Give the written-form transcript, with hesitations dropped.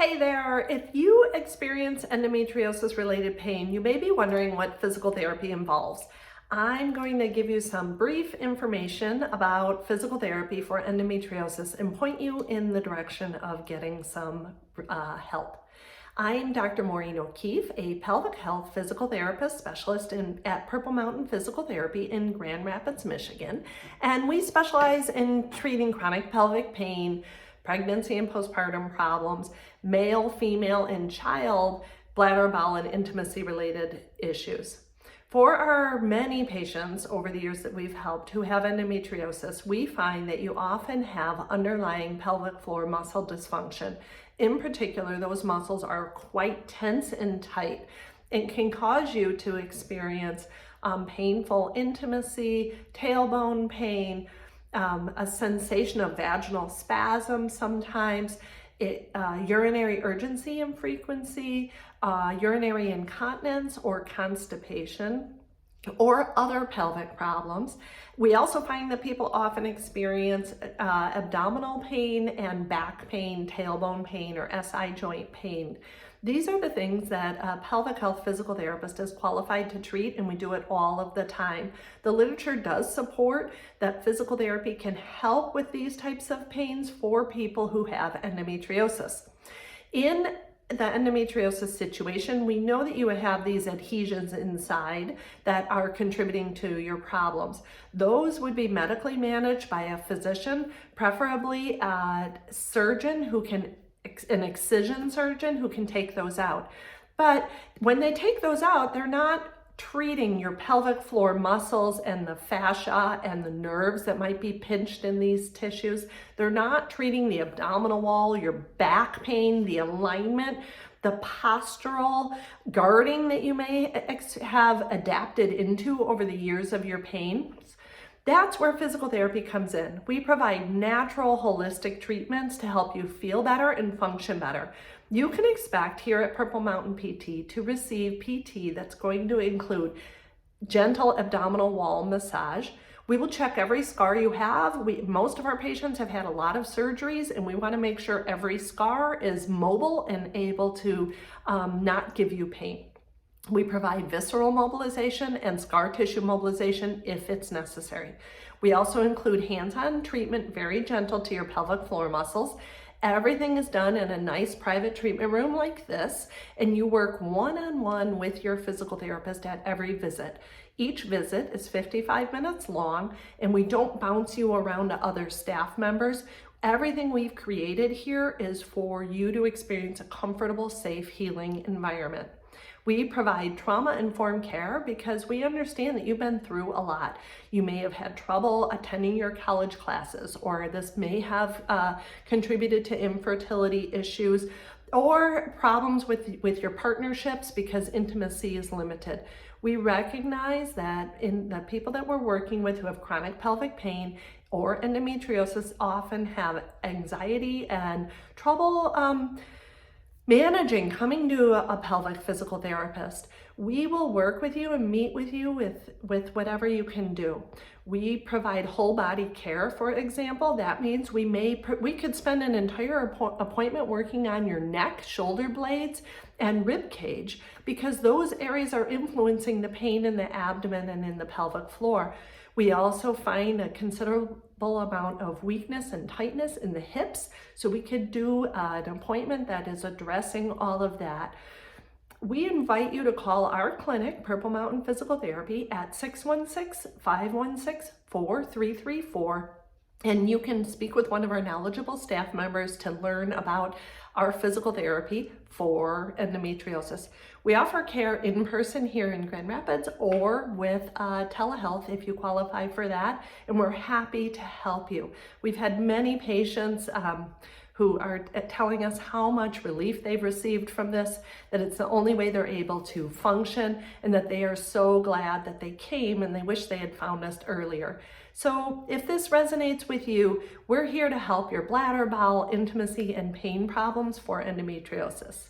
Hey there! If you experience endometriosis related pain, you may be wondering what physical therapy involves. I'm going to give you some brief information about physical therapy for endometriosis and point you in the direction of getting some help. I'm Dr. Maureen O'Keefe, a pelvic health physical therapist specialist at Purple Mountain Physical Therapy in Grand Rapids, Michigan, and we specialize in treating chronic pelvic pain, pregnancy and postpartum problems, male, female, and child, bladder, bowel, and intimacy related issues. For our many patients over the years that we've helped who have endometriosis, we find that you often have underlying pelvic floor muscle dysfunction. In particular, those muscles are quite tense and tight and can cause you to experience painful intimacy, tailbone pain, a sensation of vaginal spasm sometimes, urinary urgency and frequency, urinary incontinence or constipation, or other pelvic problems. We also find that people often experience abdominal pain and back pain, tailbone pain, or SI joint pain. These are the things that a pelvic health physical therapist is qualified to treat, and we do it all of the time. The literature does support that physical therapy can help with these types of pains for people who have endometriosis. In the endometriosis situation, we know that you have these adhesions inside that are contributing to your problems. Those would be medically managed by a physician, preferably a surgeon who can, an excision surgeon who can take those out. But when they take those out, they're not treating your pelvic floor muscles and the fascia and the nerves that might be pinched in these tissues. They're not treating the abdominal wall, your back pain, the alignment, the postural guarding that you may have adapted into over the years of your pain. That's where physical therapy comes in. We provide natural, holistic treatments to help you feel better and function better. You can expect here at Purple Mountain PT to receive PT that's going to include gentle abdominal wall massage. We will check every scar you have. Most of our patients have had a lot of surgeries, and we want to make sure every scar is mobile and able to not give you pain. We provide visceral mobilization and scar tissue mobilization if it's necessary. We also include hands-on treatment, very gentle to your pelvic floor muscles. Everything is done in a nice private treatment room like this, and you work one-on-one with your physical therapist at every visit. Each visit is 55 minutes long, and we don't bounce you around to other staff members. Everything we've created here is for you to experience a comfortable, safe, healing environment. We provide trauma-informed care because we understand that you've been through a lot. You may have had trouble attending your college classes, or this may have contributed to infertility issues or problems with your partnerships because intimacy is limited. We recognize that in the people that we're working with who have chronic pelvic pain or endometriosis often have anxiety and trouble managing coming to a pelvic physical therapist. We will work with you and meet with you with whatever you can do. We provide whole body care, for example. That means we could spend an entire appointment working on your neck, shoulder blades, and rib cage because those areas are influencing the pain in the abdomen and in the pelvic floor. We also find a considerable amount of weakness and tightness in the hips, so we could do an appointment that is addressing all of that. We invite you to call our clinic, Purple Mountain Physical Therapy, at 616-516-4334. And you can speak with one of our knowledgeable staff members to learn about our physical therapy for endometriosis. We offer care in person here in Grand Rapids or with telehealth if you qualify for that, and we're happy to help you. We've had many patients who are telling us how much relief they've received from this, that it's the only way they're able to function, and that they are so glad that they came and they wish they had found us earlier. So if this resonates with you, we're here to help your bladder, bowel, intimacy, and pain problems for endometriosis.